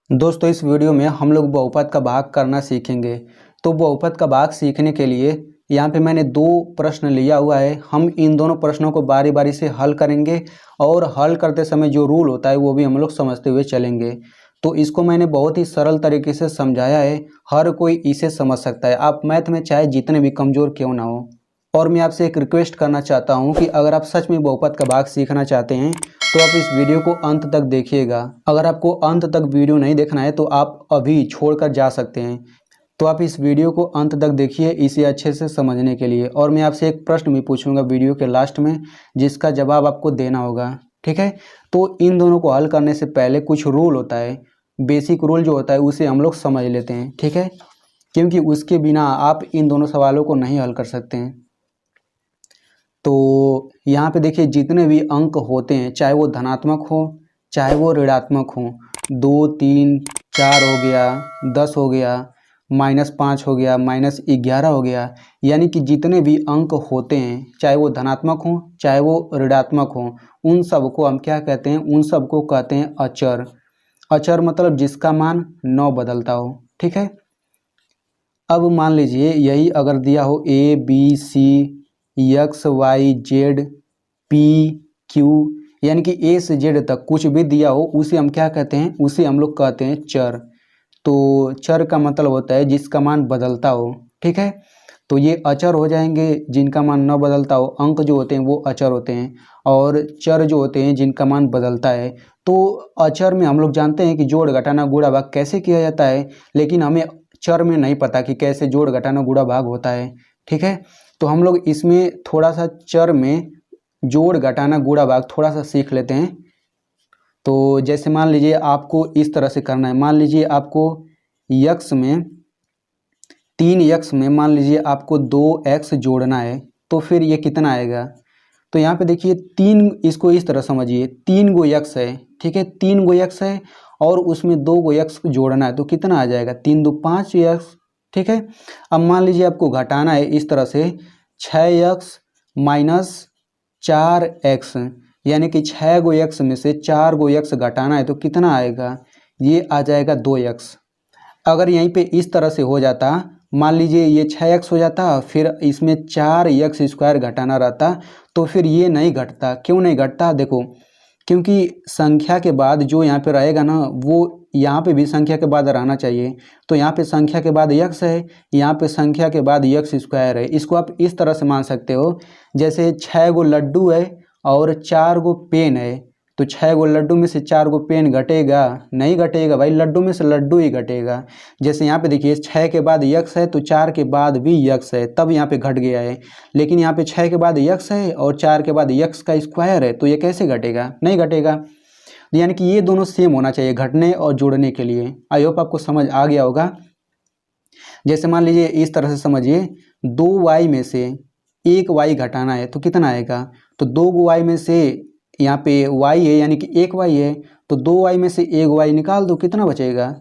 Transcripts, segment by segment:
दोस्तों इस वीडियो में हम लोग बहुपद का भाग करना सीखेंगे। तो बहुपद का भाग सीखने के लिए यहाँ पे मैंने दो प्रश्न लिया हुआ है। हम इन दोनों प्रश्नों को बारी बारी से हल करेंगे और हल करते समय जो रूल होता है वो भी हम लोग समझते हुए चलेंगे। तो इसको मैंने बहुत ही सरल तरीके से समझाया है, हर कोई इसे समझ सकता है। आप मैथ में चाहे जितने भी कमज़ोर क्यों ना हो। और मैं आपसे एक रिक्वेस्ट करना चाहता हूँ कि अगर आप सच में बहुपद का भाग सीखना चाहते हैं तो आप इस वीडियो को अंत तक देखिएगा। अगर आपको अंत तक वीडियो नहीं देखना है तो आप अभी छोड़कर जा सकते हैं। तो आप इस वीडियो को अंत तक देखिए इसे अच्छे से समझने के लिए। और मैं आपसे एक प्रश्न भी पूछूंगा वीडियो के लास्ट में, जिसका जवाब आपको देना होगा। ठीक है, तो इन दोनों को हल करने से पहले कुछ रूल होता है, बेसिक रूल जो होता है उसे हम लोग समझ लेते हैं। ठीक है, क्योंकि उसके बिना आप इन दोनों सवालों को नहीं हल कर सकते हैं। तो यहाँ पे देखिए, जितने भी अंक होते हैं चाहे वो धनात्मक हो चाहे वो ऋणात्मक हो, 2, 3, 4 हो गया, 10 हो गया, -5 हो गया, -11 हो गया, यानी कि जितने भी अंक होते हैं चाहे वो धनात्मक हो चाहे वो ऋणात्मक हो, उन सब को हम क्या कहते हैं? उन सब को कहते हैं अचर। अचर मतलब जिसका मान न बदलता हो। ठीक है, अब मान लीजिए यही अगर दिया हो ABC, XYZ, PQ, यानी कि A से Z तक कुछ भी दिया हो उसे हम क्या कहते हैं? उसे हम लोग कहते हैं चर। तो चर का मतलब होता है जिसका मान बदलता हो। ठीक है, तो ये अचर हो जाएंगे जिनका मान न बदलता हो। अंक जो होते हैं वो अचर होते हैं और चर जो होते हैं जिनका मान बदलता है। तो अचर में हम लोग जानते हैं कि जोड़ घटाना गुणा भाग कैसे किया जाता है, लेकिन हमें चर में नहीं पता कि कैसे जोड़ घटाना गुणा भाग होता है। ठीक है, तो हम लोग इसमें थोड़ा सा चर में जोड़ घटाना गुणा भाग थोड़ा सा सीख लेते हैं। तो जैसे मान लीजिए आपको इस तरह से करना है। मान लीजिए आपको x में 3x में मान लीजिए आपको 2x जोड़ना है, तो फिर ये कितना आएगा? तो यहाँ पे देखिए 3, इसको इस तरह समझिए, 3 गो x है। ठीक है, 3 गो x है और उसमें 2 गो x जोड़ना है, तो कितना आ जाएगा? 3 2 5x। ठीक है, अब मान लीजिए आपको घटाना है इस तरह से, 6x माइनस 4x, यानी कि 6 गो x में से 4 गो x घटाना है, तो कितना आएगा? ये आ जाएगा 2x। अगर यहीं पे इस तरह से हो जाता, मान लीजिए ये 6x हो जाता, फिर इसमें 4x² घटाना रहता, तो फिर ये नहीं घटता। क्यों नहीं घटता? देखो, क्योंकि संख्या के बाद जो यहाँ पे रहेगा ना, वो यहाँ पे भी संख्या के बाद रहना चाहिए। तो यहाँ पे संख्या के बाद x है, यहाँ पे संख्या के बाद x² है। इसको आप इस तरह से मान सकते हो, जैसे 6 गो लड्डू है और 4 गो पेन है, तो 6 गो लड्डू में से 4 गो पेन घटेगा? नहीं घटेगा भाई, लड्डू में से लड्डू ही घटेगा। जैसे यहाँ पे देखिए 6 के बाद x है तो 4 के बाद भी x है, तब यहाँ पे घट गया है। लेकिन यहाँ पे 6 के बाद x है और 4 के बाद x का स्क्वायर है, तो ये कैसे घटेगा? नहीं घटेगा। यानी कि ये दोनों सेम होना चाहिए घटने और जोड़ने के लिए। आई होप आपको समझ आ गया होगा। जैसे मान लीजिए इस तरह से समझिए, 2y में से 1y घटाना है, तो कितना आएगा? तो 2y में से यहाँ पे y है यानी कि 1y है, तो 2y में से 1y निकाल दो, कितना बचेगा?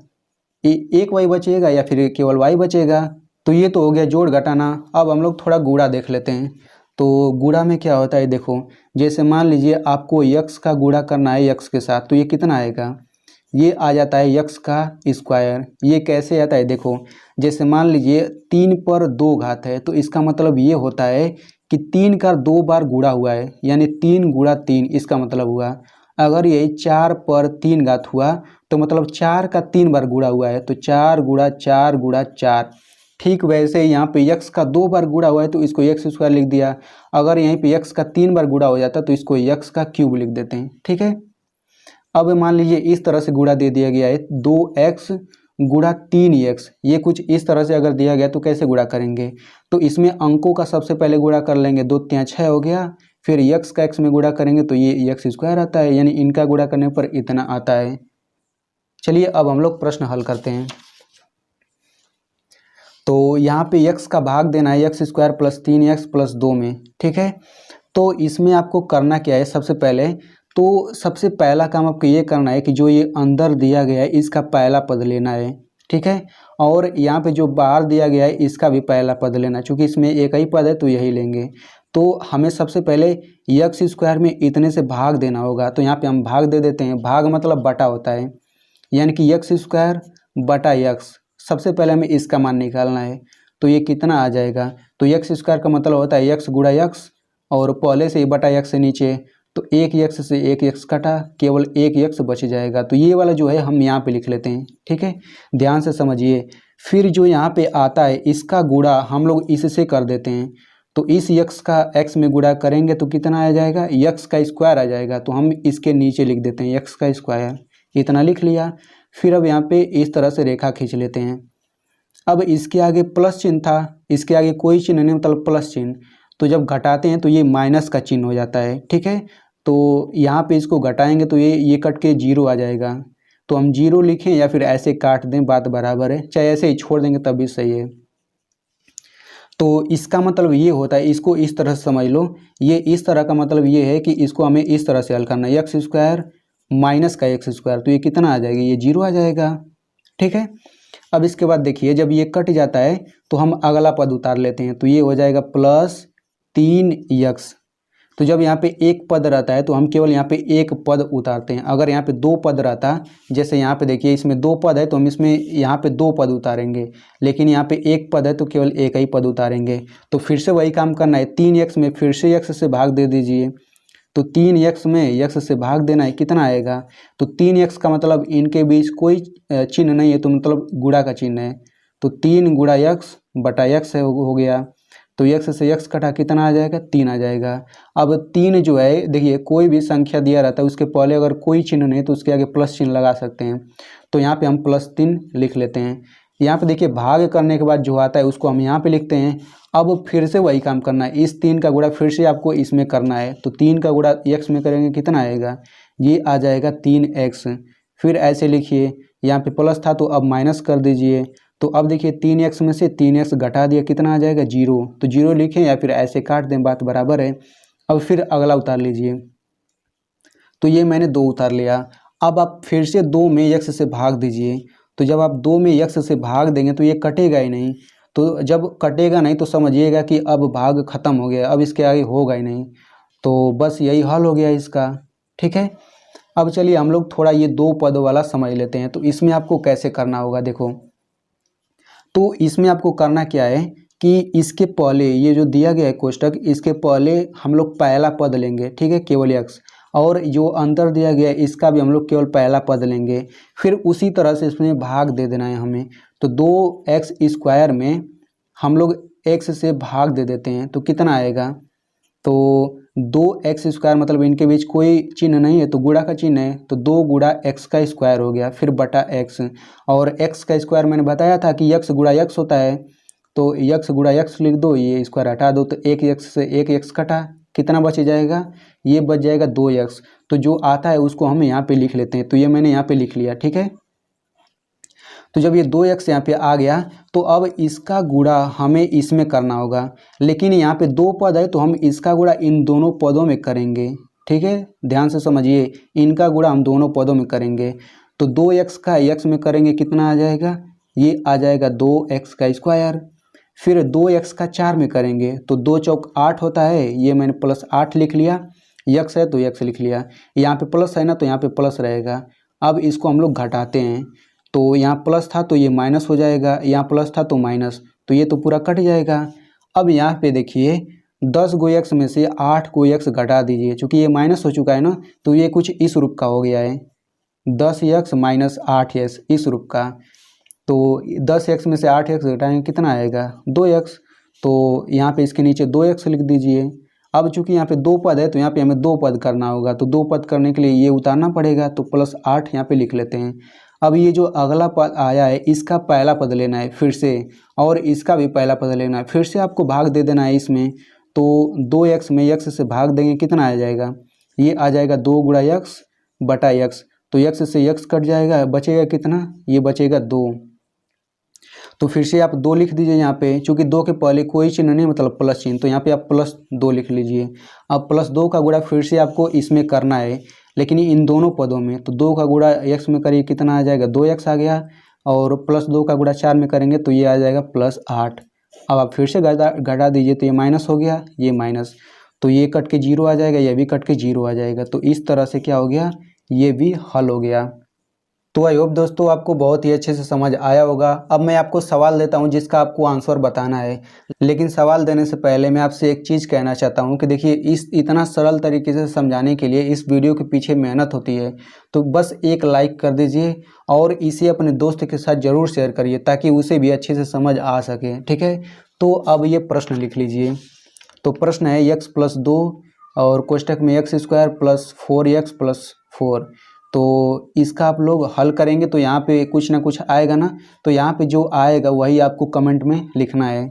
1y बचेगा या फिर केवल y बचेगा? तो ये तो हो गया जोड़ घटाना। अब हम लोग थोड़ा गुणा देख लेते हैं। तो गुणा में क्या होता है देखो, जैसे मान लीजिए आपको x का गुणा करना है x के साथ, तो ये कितना आएगा? ये आ जाता है x का स्क्वायर। ये कैसे आता है देखो, जैसे मान लीजिए 3 पर 2 घात है, तो इसका मतलब ये होता है कि 3 का 2 बार गुणा हुआ है, यानी 3 गुणा 3, इसका मतलब हुआ। अगर यही 4 पर 3 घात हुआ तो मतलब 4 का 3 बार गुणा हुआ है, तो 4 गुणा 4 गुणा 4। ठीक वैसे यहाँ पे x का 2 बार गुणा हुआ है तो इसको x² लिख दिया। अगर यहीं पे x का 3 बार गुणा हो जाता तो इसको x का क्यूब लिख देते हैं। ठीक है, अब मान लीजिए इस तरह से गुणा दे दिया गया है, 2x गुणा 3x। ये कुछ इस तरह से अगर दिया गया तो कैसे गुणा करेंगे? तो इसमें अंकों का सबसे पहले गुणा कर लेंगे, 2 3 6 हो गया, फिर x का x में गुणा करेंगे तो ये x² आता है, यानी इनका गुणा करने पर इतना आता है। चलिए अब हम लोग प्रश्न हल करते हैं। तो यहाँ पे x का भाग देना है x² + 3x + 2 में। ठीक है, तो इसमें आपको करना क्या है? सबसे पहले तो सबसे पहला काम आपको ये करना है कि जो ये अंदर दिया गया है इसका पहला पद लेना है। ठीक है, और यहाँ पे जो बाहर दिया गया है इसका भी पहला पद लेना, चूँकि इसमें एक ही पद है तो यही लेंगे। तो हमें सबसे पहले x² में इतने से भाग देना होगा, तो यहाँ पे हम भाग दे देते हैं। भाग मतलब बटा होता है, यानी कि एक्स स्क्वायर बटा एक्स, सबसे पहले हमें इसका मान निकालना है। तो ये कितना आ जाएगा, तो एक्स स्क्वायर का मतलब होता है एक्स गुणा एक्स, और पहले से ही बटा एक्स से नीचे, तो एक एक्स से एक एक्स कटा, केवल एक एक्स बच जाएगा। तो ये वाला जो है हम यहाँ पे लिख लेते हैं, ठीक है, ध्यान से समझिए। फिर जो यहाँ पे आता है इसका गुणा हम लोग इससे कर देते हैं, तो इस यक्स का एक्स में गुणा करेंगे तो कितना आ जाएगा, यक्स का स्क्वायर आ जाएगा। तो हम इसके नीचे लिख देते हैं यक्स का स्क्वायर, इतना लिख लिया। फिर अब यहाँ पे इस तरह से रेखा खींच लेते हैं। अब इसके आगे प्लस चिन्ह था, इसके आगे कोई चिन्ह नहीं, मतलब प्लस चिन्ह, तो जब घटाते हैं तो ये माइनस का चिन्ह हो जाता है, ठीक है। तो यहाँ पे इसको घटाएंगे तो ये कट के जीरो आ जाएगा। तो हम जीरो लिखें या फिर ऐसे काट दें, बात बराबर है, चाहे ऐसे ही छोड़ देंगे तब भी सही है। तो इसका मतलब ये होता है, इसको इस तरह से समझ लो, ये इस तरह का मतलब ये है कि इसको हमें इस तरह से हल करना है, एक्स स्क्वायर माइनस का एक्स स्क्वायर, तो ये कितना आ जाएगा, ये जीरो आ जाएगा, ठीक है। अब इसके बाद देखिए जब ये कट जाता है तो हम अगला पद उतार लेते हैं, तो ये हो जाएगा प्लस 3x। तो जब यहाँ पे एक पद रहता है तो हम केवल यहाँ पे एक पद उतारते हैं। अगर यहाँ पे दो पद रहता, जैसे यहाँ पे देखिए इसमें दो पद है तो हम इसमें यहाँ पे दो पद उतारेंगे, लेकिन यहाँ पे एक पद है तो केवल एक ही पद उतारेंगे। तो फिर से वही काम करना है, 3x में फिर से x से भाग दे दीजिए। तो 3x में x से भाग देना है, कितना आएगा, तो 3x का मतलब इनके बीच कोई चिन्ह नहीं है, तो मतलब गुणा का चिन्ह है, तो 3 गुणा x बटा x हो गया। तो x से x कटा, कितना आ जाएगा, 3 आ जाएगा। अब 3 जो है देखिए कोई भी संख्या दिया रहता है उसके पहले अगर कोई चिन्ह नहीं तो उसके आगे प्लस चिन्ह लगा सकते हैं, तो यहाँ पे हम +3 लिख लेते हैं। यहाँ पे देखिए भाग करने के बाद जो आता है उसको हम यहाँ पे लिखते हैं। अब फिर से वही काम करना है, इस 3 का गुणा फिर से आपको इसमें करना है, तो 3 का गुणा x में करेंगे, कितना आएगा, ये आ जाएगा 3x। फिर ऐसे लिखिए, यहाँ पे प्लस था तो अब माइनस कर दीजिए। तो अब देखिए 3x में से 3x घटा दिया, कितना आ जाएगा, 0। तो 0 लिखें या फिर ऐसे काट दें, बात बराबर है। अब फिर अगला उतार लीजिए, तो ये मैंने 2 उतार लिया। अब आप फिर से 2 में x से भाग दीजिए, तो जब आप 2 में x से भाग देंगे तो ये कटेगा ही नहीं। तो जब कटेगा नहीं तो समझिएगा कि अब भाग खत्म हो गया, अब इसके आगे होगा ही नहीं। तो बस यही हल हो गया इसका, ठीक है। अब चलिए हम लोग थोड़ा ये 2 पद वाला समझ लेते हैं। तो इसमें आपको कैसे करना होगा, देखो, तो इसमें आपको करना क्या है कि इसके पहले ये जो दिया गया है कोष्टक, इसके पहले हम लोग पहला पद लेंगे, ठीक है, केवल x, और जो अंतर दिया गया है इसका भी हम लोग केवल पहला पद लेंगे। फिर उसी तरह से इसमें भाग दे देना है हमें। तो 2x स्क्वायर में हम लोग x से भाग दे देते हैं, तो कितना आएगा, तो 2x स्क्वायर मतलब इनके बीच कोई चिन्ह नहीं है तो गुणा का चिन्ह है, तो 2 गुणा x का स्क्वायर हो गया, फिर बटा x, और x का स्क्वायर मैंने बताया था कि x गुणा x होता है, तो x गुणा x लिख दो, ये स्क्वायर हटा दो, तो एक x से एक x कटा, कितना बच जाएगा, ये बच जाएगा 2x। तो जो आता है उसको हम यहाँ पे लिख लेते हैं, तो ये मैंने यहाँ पे लिख लिया, ठीक है। तो जब ये 2x यहाँ पे आ गया तो अब इसका गुणा हमें इसमें करना होगा, लेकिन यहाँ पे 2 पद है तो हम इसका गुणा इन दोनों पदों में करेंगे, ठीक है, ध्यान से समझिए, इनका गुणा हम दोनों पदों में करेंगे। तो 2x का x में करेंगे, कितना आ जाएगा, ये आ जाएगा 2x का स्क्वायर। फिर 2x का 4 में करेंगे तो 2 चौक 8 होता है, ये मैंने +8 लिख लिया, x है तो x लिख लिया, यहाँ पे प्लस है ना तो यहाँ पे प्लस रहेगा। अब इसको हम लोग घटाते हैं, तो यहाँ प्लस था तो ये माइनस हो जाएगा, यहाँ प्लस था तो माइनस, तो ये तो पूरा कट जाएगा। अब यहाँ पे देखिए 10 को x में से 8 को x घटा दीजिए, चूँकि ये माइनस हो चुका है ना तो ये कुछ इस रूप का हो गया है, 10x माइनस 8x इस रूप का। तो 10x में से 8x घटाएंगे, कितना आएगा, 2x। तो यहाँ पे इसके नीचे 2x लिख दीजिए। अब चूंकि यहाँ पे 2 पद है तो यहाँ पे हमें 2 पद करना होगा, तो 2 पद करने के लिए ये उतारना पड़ेगा, तो +8 यहाँ पे लिख लेते हैं। अब ये जो अगला पद आया है इसका पहला पद लेना है फिर से, और इसका भी पहला पद लेना है, फिर से आपको भाग दे देना है इसमें। तो 2x में x से भाग देंगे, कितना आ जाएगा, ये आ जाएगा 2 गुणा x बटा x। तो x से x कट जाएगा, बचेगा कितना, ये बचेगा 2। तो फिर से आप 2 लिख दीजिए यहाँ पे, चूँकि 2 के पहले कोई चिन्ह नहीं मतलब प्लस चिन्ह, तो यहाँ पे आप +2 लिख लीजिए। अब +2 का गुणा फिर से आपको इसमें करना है, लेकिन इन दोनों पदों में, तो 2 का गुणा x में करिए, कितना आ जाएगा, 2x आ गया, और +2 का गुणा 4 में करेंगे तो ये आ जाएगा +8। अब आप फिर से घटा दीजिए, तो ये माइनस हो गया, ये माइनस, तो ये कट के 0 आ जाएगा, ये भी कट के 0 आ जाएगा। तो इस तरह से क्या हो गया, ये भी हल हो गया। तो आई होप दोस्तों आपको बहुत ही अच्छे से समझ आया होगा। अब मैं आपको सवाल देता हूं जिसका आपको आंसर बताना है, लेकिन सवाल देने से पहले मैं आपसे एक चीज़ कहना चाहता हूं कि देखिए इस इतना सरल तरीके से समझाने के लिए इस वीडियो के पीछे मेहनत होती है। तो बस एक लाइक कर दीजिए और इसे अपने दोस्त के साथ ज़रूर शेयर करिए ताकि उसे भी अच्छे से समझ आ सके, ठीक है। तो अब ये प्रश्न लिख लीजिए। तो प्रश्न है x+2 और कोष्टक में x² + 4x+4। तो इसका आप लोग हल करेंगे तो यहाँ पे कुछ ना कुछ आएगा ना, तो यहाँ पे जो आएगा वही आपको कमेंट में लिखना है।